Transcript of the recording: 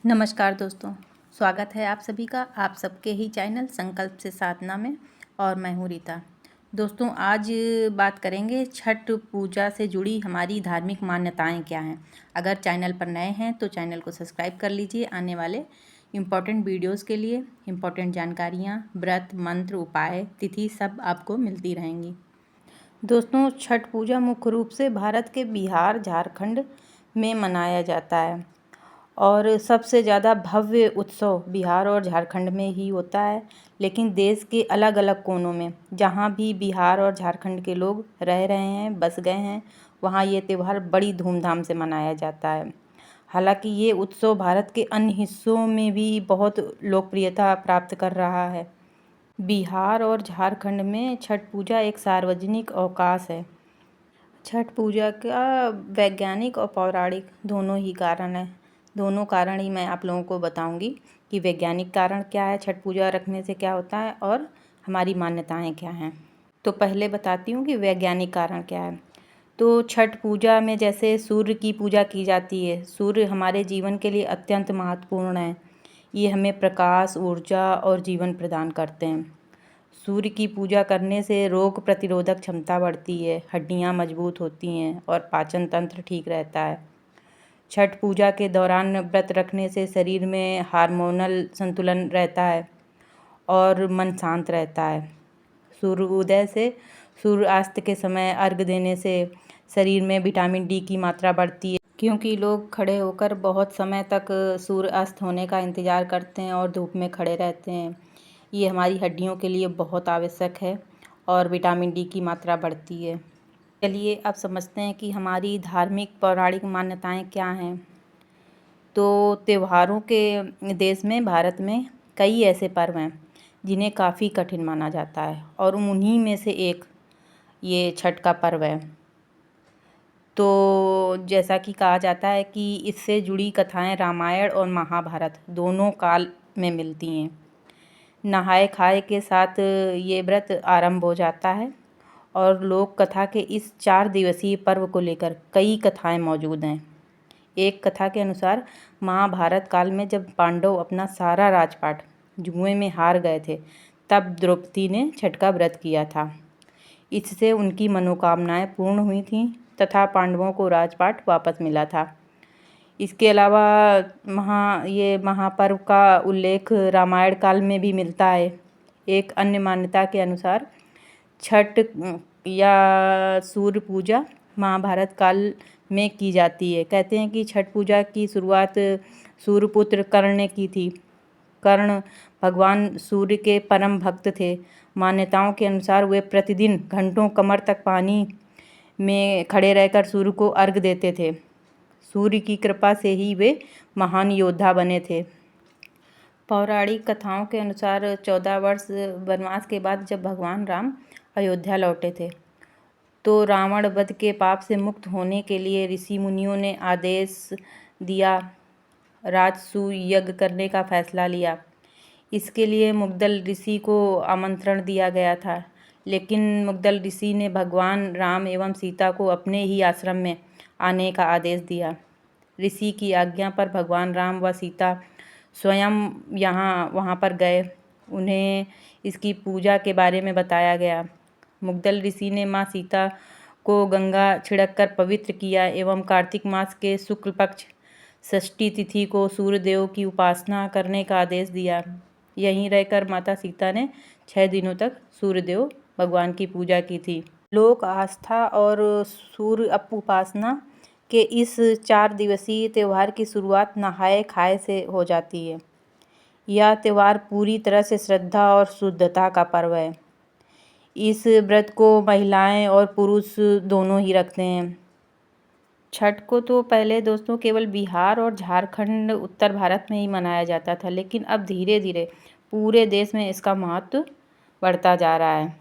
नमस्कार दोस्तों, स्वागत है आप सभी का आप सबके ही चैनल संकल्प से साधना में। और मैं हूँ रीता। दोस्तों, आज बात करेंगे छठ पूजा से जुड़ी हमारी धार्मिक मान्यताएं क्या हैं। अगर चैनल पर नए हैं तो चैनल को सब्सक्राइब कर लीजिए। आने वाले इम्पोर्टेंट वीडियोस के लिए इम्पोर्टेंट जानकारियाँ, व्रत, मंत्र, उपाय, तिथि सब आपको मिलती रहेंगी। दोस्तों, छठ पूजा मुख्य रूप से भारत के बिहार, झारखंड में मनाया जाता है और सबसे ज़्यादा भव्य उत्सव बिहार और झारखंड में ही होता है। लेकिन देश के अलग अलग कोनों में जहाँ भी बिहार और झारखंड के लोग रह रहे हैं, बस गए हैं, वहाँ ये त्यौहार बड़ी धूमधाम से मनाया जाता है। हालांकि ये उत्सव भारत के अन्य हिस्सों में भी बहुत लोकप्रियता प्राप्त कर रहा है। बिहार और झारखंड में छठ पूजा एक सार्वजनिक अवकाश है। छठ पूजा का वैज्ञानिक और पौराणिक दोनों ही कारण हैं। दोनों कारण ही मैं आप लोगों को बताऊंगी कि वैज्ञानिक कारण क्या है, छठ पूजा रखने से क्या होता है और हमारी मान्यताएं क्या हैं। तो पहले बताती हूँ कि वैज्ञानिक कारण क्या है। तो छठ पूजा में जैसे सूर्य की पूजा की जाती है। सूर्य हमारे जीवन के लिए अत्यंत महत्वपूर्ण है। ये हमें प्रकाश, ऊर्जा और जीवन प्रदान करते हैं। सूर्य की पूजा करने से रोग प्रतिरोधक क्षमता बढ़ती है, हड्डियाँ मजबूत होती हैं और पाचन तंत्र ठीक रहता है। छठ पूजा के दौरान व्रत रखने से शरीर में हार्मोनल संतुलन रहता है और मन शांत रहता है। सूर्योदय से सूर्यास्त के समय अर्घ्य देने से शरीर में विटामिन डी की मात्रा बढ़ती है, क्योंकि लोग खड़े होकर बहुत समय तक सूर्यास्त होने का इंतज़ार करते हैं और धूप में खड़े रहते हैं। ये हमारी हड्डियों के लिए बहुत आवश्यक है और विटामिन डी की मात्रा बढ़ती है। चलिए अब समझते हैं कि हमारी धार्मिक पौराणिक मान्यताएं क्या हैं। तो त्योहारों के देश में, भारत में कई ऐसे पर्व हैं जिन्हें काफ़ी कठिन माना जाता है और उन्हीं में से एक ये छठ का पर्व है। तो जैसा कि कहा जाता है कि इससे जुड़ी कथाएं रामायण और महाभारत दोनों काल में मिलती हैं। नहाए खाए के साथ ये व्रत आरंभ हो जाता है और लोक कथा के इस 4 दिवसीय पर्व को लेकर कई कथाएं मौजूद हैं। एक कथा के अनुसार महाभारत काल में जब पांडव अपना सारा राजपाट जुए में हार गए थे, तब द्रौपदी ने छठ का व्रत किया था। इससे उनकी मनोकामनाएं पूर्ण हुई थीं तथा पांडवों को राजपाट वापस मिला था। इसके अलावा ये महापर्व का उल्लेख रामायण काल में भी मिलता है। एक अन्य मान्यता के अनुसार छठ या सूर्य पूजा महाभारत काल में की जाती है। कहते हैं कि छठ पूजा की शुरुआत सूर्यपुत्र कर्ण ने की थी। कर्ण भगवान सूर्य के परम भक्त थे। मान्यताओं के अनुसार वे प्रतिदिन घंटों कमर तक पानी में खड़े रहकर सूर्य को अर्घ्य देते थे। सूर्य की कृपा से ही वे महान योद्धा बने थे। पौराणिक कथाओं के अनुसार 14 वर्ष वनवास के बाद जब भगवान राम अयोध्या लौटे थे, तो रावण वध के पाप से मुक्त होने के लिए ऋषि मुनियों ने आदेश दिया, राजसूय यज्ञ करने का फैसला लिया। इसके लिए मुग्दल ऋषि को आमंत्रण दिया गया था, लेकिन मुग्दल ऋषि ने भगवान राम एवं सीता को अपने ही आश्रम में आने का आदेश दिया। ऋषि की आज्ञा पर भगवान राम व सीता स्वयं वहाँ पर गए। उन्हें इसकी पूजा के बारे में बताया गया। मुग्दल ऋषि ने माँ सीता को गंगा छिड़क कर पवित्र किया एवं कार्तिक मास के शुक्ल पक्ष षष्ठी तिथि को सूर्यदेव की उपासना करने का आदेश दिया। यहीं रहकर माता सीता ने 6 दिनों तक सूर्यदेव भगवान की पूजा की थी। लोक आस्था और सूर्य उपासना के इस 4 दिवसीय त्यौहार की शुरुआत नहाए खाए से हो जाती है। यह त्यौहार पूरी तरह से श्रद्धा और शुद्धता का पर्व है। इस व्रत को महिलाएं और पुरुष दोनों ही रखते हैं। छठ को तो पहले दोस्तों केवल बिहार और झारखंड, उत्तर भारत में ही मनाया जाता था, लेकिन अब धीरे धीरे पूरे देश में इसका महत्व बढ़ता जा रहा है।